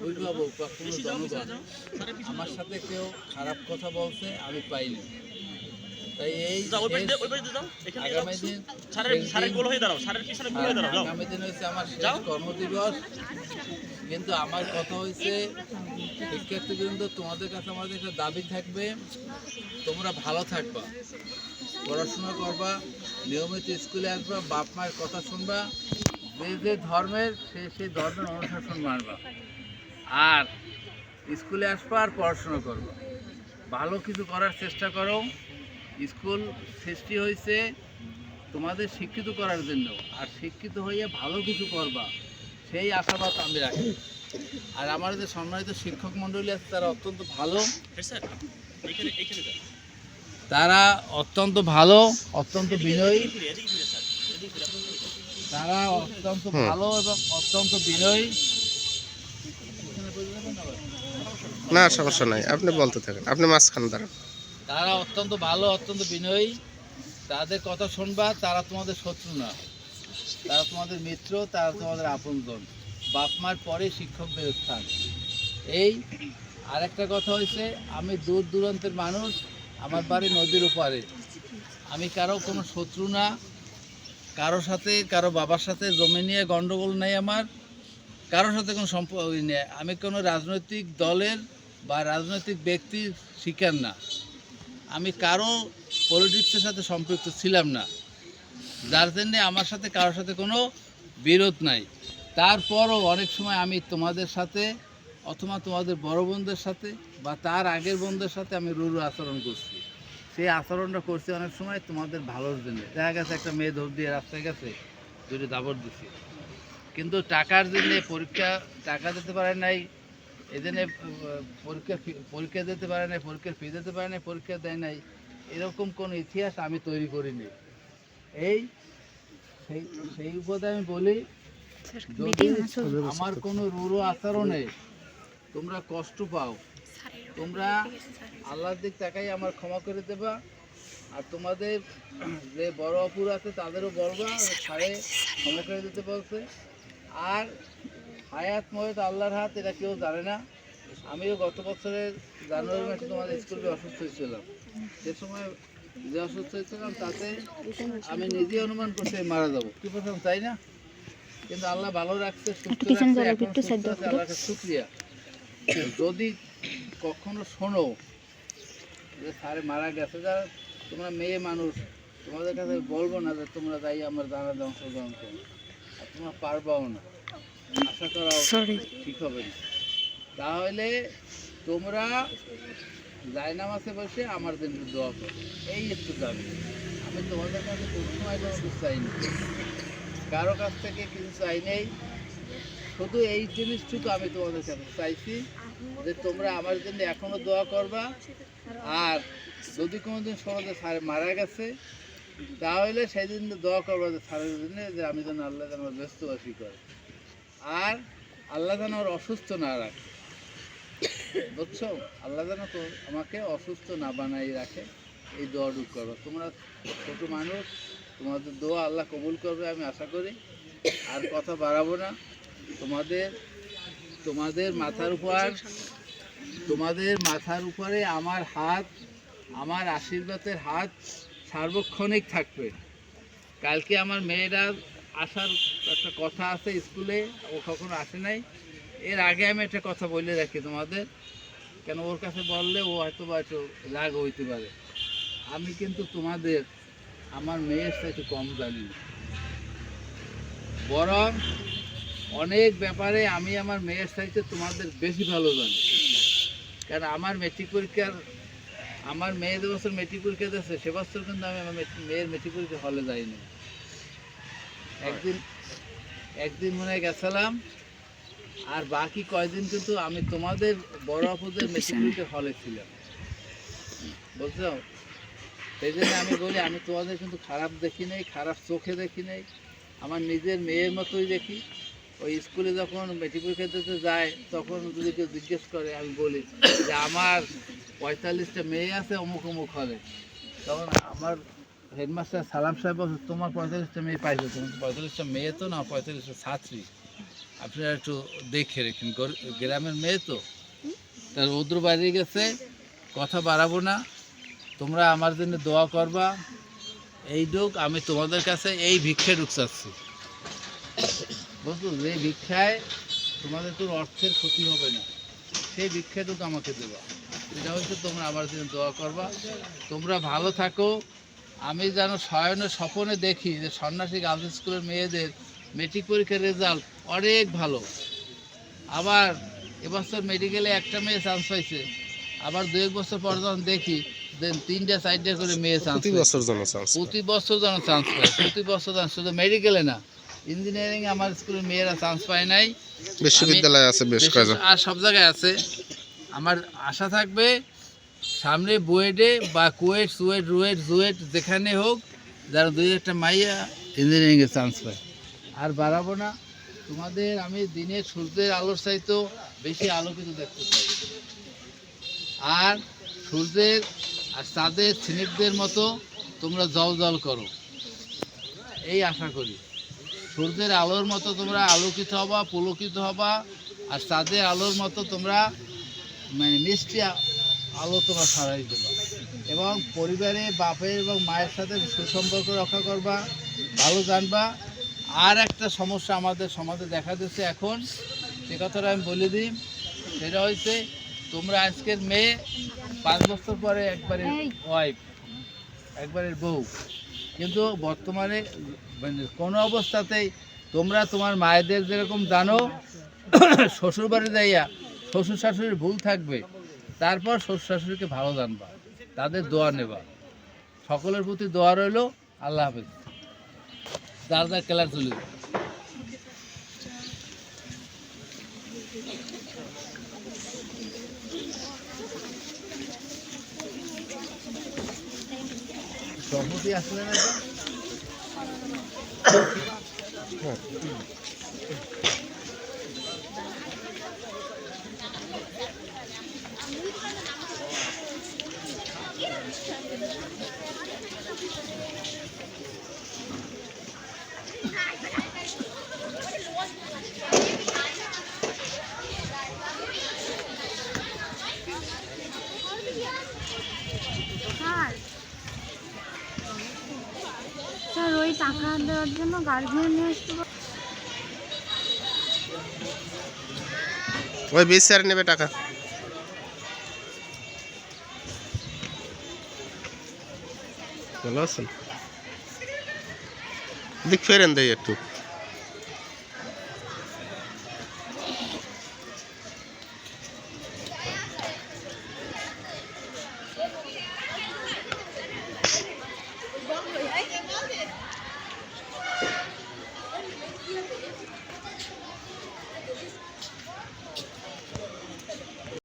অভিভাবক বা কোনো জনগণ আমার সাথে কেউ খারাপ কথা বলছে আমি পাইনি। তাই এই আগামী দিন আগামী দিন হচ্ছে আমার শেষ কর্মদিবস। কিন্তু আমার কথা হয়েছে শিক্ষার্থীবৃন্দ, তোমাদের কাছে আমাদের একটা দাবি থাকবে, তোমরা ভালো থাকবা, পড়াশোনা করবা, নিয়মিত স্কুলে আসবা, বাপ মায়ের কথা শুনবা, যে যে ধর্মের সেই ধর্মের অনুশাসন মানবা, আর স্কুলে আসবা আর পড়াশোনা করবা, ভালো কিছু করার চেষ্টা করো। স্কুল সৃষ্টি হয়েছে তোমাদের শিক্ষিত করার জন্য, আর শিক্ষিত হয়ে ভালো কিছু করবা সেই আশাবাদ আমি রাখি। আর আমার যে সম্মানিত শিক্ষক মণ্ডলী আছে তারা অত্যন্ত ভালো, তারা অত্যন্ত ভালো, অত্যন্ত বিনয়ী, তারা অত্যন্ত ভালো এবং অত্যন্ত বিনয়ী। না সমস্যা নাই, আপনি বলতে থাকেন, আপনি মাঝখানে দাঁড়ান। তারা অত্যন্ত ভালো, অত্যন্ত বিনয়ী, তাদের কথা শুনবা। তারা তোমাদের শত্রু না, তারা তোমাদের মিত্র, তারা তোমাদের আপনজন। বাপ মার পরে শিক্ষকদের স্থান। এই আরেকটা কথা হয়েছে, আমি দূর দূরান্তের মানুষ, আমার বাড়ি নদীর ওপারে, আমি কারো কোনো শত্রু না, কারো সাথে কারো বাবার সাথে জমি নিয়ে গণ্ডগোল নেই, আমার কারোর সাথে কোনো সম্পর্ক নেই। আমি কোনো রাজনৈতিক দলের বা রাজনৈতিক ব্যক্তির শিকার না, আমি কারো পলিটিক্সের সাথে সম্পৃক্ত ছিলাম না, যার জন্যে আমার সাথে কারোর সাথে কোনো বিরোধ নাই। তারপরও অনেক সময় আমি তোমাদের সাথে অথবা তোমাদের বড় বোনদের সাথে বা তার আগের বোনদের সাথে আমি রুরু আচরণ করছি। সেই আচরণটা করছি অনেক সময় তোমাদের ভালোর জন্য। দেখা গেছে একটা মেয়ে ধর দিয়ে রাস্তায় গেছে, যদি দাবর দিছি, কিন্তু টাকার জন্যে টাকা দিতে পারে নাই, এই জন্যে পরীক্ষা দিতে পারে নাই, পরীক্ষার ফি দিতে পারে নাই, পরীক্ষা দেয় নাই, এরকম কোনো ইতিহাস আমি তৈরি করিনি। সেই উপদে আমি বলি, যদি আমার কোনো রুরু আচরণে তোমরা কষ্ট পাও, তোমরা আল্লাহর দিক তাকাই আমার ক্ষমা করে দেবা। আর তোমাদের যে বড় অপুর আছে তাদেরও বলবা, সাড়ে ক্ষমা করে দিতে বলছে। আর হায়াত মহত আল্লাহর হাত, এটা কেউ জানে না। আমিও গত বছরের জানুয়ারি মাসে তোমাদের স্কুলে অসুস্থ হয়েছিলাম। সে সময় যে অসুস্থ হয়েছিলাম তাতে আমি নিজেই অনুমান করছি মারা যাবো, কি বলতাম তাই না? কিন্তু আল্লাহ ভালো রাখছে, সুস্থ রাখছে, এখন সুস্থ আছে, আল্লাহকে শুকরিয়া। যদি কখনো শোনো যে স্যারে মারা গেছে, যারা তোমরা মেয়ে মানুষ, তোমাদের কাছে বলবো না যে তোমরা যাই আমার জানাজা অংশগ্রহণ করো, আর তোমরা পারবাও না, আশা করাও ঠিক হবে না। তাহলে তোমরা জায়নামাজে বসে আমার জন্য দোয়া করো, এই একটু দাবি। আমি তোমাদের কাছে কোনো সময় কোনো কিছু চাইনি, কারো কাছ থেকে কিছু চাই নেই, শুধু এই জিনিসটুকু আমি তোমাদের কাছে চাইছি যে তোমরা আমার জন্য এখনও দোয়া করবা। আর যদি কোনোদিন শোনো যে স্যার মারা গেছে, তাহলে সেই দিন দোয়া করবা যে স্যারের জন্য, যে আমি যেন আল্লাহ যেন আমার ব্যস্তবাসী করে, আর আল্লাহ যেন আমার অসুস্থ না রাখে, বুঝছো? আল্লাহ যেন তো আমাকে অসুস্থ না বানাই রাখে, এই দোয়াটুক করো। তোমরা ছোটো মানুষ, তোমাদের দোয়া আল্লাহ কবুল করবে আমি আশা করি। আর কথা বাড়াবো না। তোমাদের মাথার উপরে আমার হাত, আমার আশীর্বাদের হাত সার্বক্ষণিক থাকবে। কালকে আমার মেয়েরা আসার একটা কথা আছে স্কুলে, ও কখনো আসে নাই। এর আগে আমি একটা কথা বলে রাখি তোমাদের, কেন ওর কাছে বললে ও হয়তো বা একটু রাগ হইতে পারে। আমি কিন্তু তোমাদের আমার মেয়ের সাথে কম জানি না, বরং অনেক ব্যাপারে আমি আমার মেয়ের সাথে তোমাদের বেশি ভালো জানি। কারণ আমার মেয়ে যে বছর মেট্রিক পরীক্ষা দিয়েছে, সে বছর কিন্তু আমি আমার মেয়ের মেট্রিক পরীক্ষা হলে যাইনি। একদিন মনে গেছিলাম, আর বাকি কয়দিন কিন্তু আমি তোমাদের বড় আপুদের মেট্রিক পরীক্ষার হলে ছিলাম, বুঝছো? সেই জন্য আমি বলি, আমি তোমাদের কিন্তু খারাপ দেখি নাই, খারাপ চোখে দেখি নাই, আমার নিজের মেয়ের মতোই দেখি। ওই স্কুলে যখন মেট্রিক পরীক্ষা দিতে যায়, তখন যদি কেউ জিজ্ঞেস করে, আমি বলি যে আমার 45টা মেয়ে আছে অমুক অমুক হলে, তখন আমার হেডমাস্টার সালাম সাহেব বলছে, তোমার 45টা মেয়ে পাইছো, তোমার 45টা মেয়ে তো না, 45টা ছাত্রী। আপনারা একটু দেখে রেখেন, গ্রামের মেয়ে তো তার রৌদ্র বাইরে গেছে, কথা বাড়াবো না। তোমরা আমার জন্য দোয়া করবা। এই ডুক আমি তোমাদের কাছে এই ভিক্ষে ঢুকছাচ্ছি, বুঝলো? যে ভিক্ষায় তোমাদের তোর অর্থের ক্ষতি হবে না, সেই ভিক্ষাটুকু আমাকে দেবা। এটা হচ্ছে তোমরা আমার জন্য দোয়া করবা। তোমরা ভালো থাকো। আমি যেন শয়নে স্বপনে দেখি যে সন্ন্যাসী গার্লস স্কুলের মেয়েদের মেট্রিক পরীক্ষার রেজাল্ট অনেক ভালো। আবার এবছর মেডিকেলে একটা মেয়ে চান্স পাইছে, আবার 2-1 বছর পর যখন দেখি দেন 3-4টা করে মেয়ে চান্স, প্রতি বছর যেন চান্স প্রতি বছর যেন চান্স পায়, প্রতি বছর যেন, শুধু মেডিকেলে না, ইঞ্জিনিয়ারিং আমার স্কুলের মেয়েরা চান্স পায় নাই। বিশ্ববিদ্যালয় আছে বেশ কয়েকজন, আর সব জায়গায় আছে। আমার আশা থাকবে সামনে বুয়েটে বা কুয়েট, সুয়েট, রুয়েট, জুয়েট যেখানে হোক, যারা 2-1টা মাইয়া ইঞ্জিনিয়ারিংয়ে চান্স পায়। আর বাড়াবো না। তোমাদের আমি দিনে সূর্যের আলোর চাইতেও বেশি আলোকিত দেখতে চাই। আর সূর্যের আর চাঁদের ছিনিকদের মতো তোমরা জল জল করো, এই আশা করি। সূর্যের আলোর মতো তোমরা আলোকিত হবা, পুলকিত হবা। আর চাঁদের আলোর মতো তোমরা মানে মিষ্টি আলো তোমরা ছড়াই দেবা। এবং পরিবারে বাপের এবং মায়ের সাথে সুসম্পর্ক রক্ষা করবা, ভালো জানবা। আর একটা সমস্যা আমাদের সমাজে দেখা দিচ্ছে এখন, সে কথাটা আমি বলে দিই। সেটা হচ্ছে তোমরা আজকের মেয়ে 5 বছর পরে একবারের ওয়াইফ, একবারের বউ। কিন্তু বর্তমানে মানে কোনো অবস্থাতেই তোমরা তোমার মায়েদের যেরকম জানো, শ্বশুর বাড়ি যাইয়া শ্বশুর শাশুড়ির ভুল থাকবে, তারপর শ্বশুর শাশুড়িকে ভালো জানবা, তাদের দোয়া নেবা। সকলের প্রতি দোয়া রইল। আল্লাহ হাফেজ। যার যার খেলার চলে যাবে। সম্মতি আসলে না স্যার ওই টাকা দেওয়ার জন্য গার্জিয়ান নিয়ে আসতে ওই 20 স্যার নেবে টাকা। ভালো আছেন? দিক ফেরেন দেয় একটু।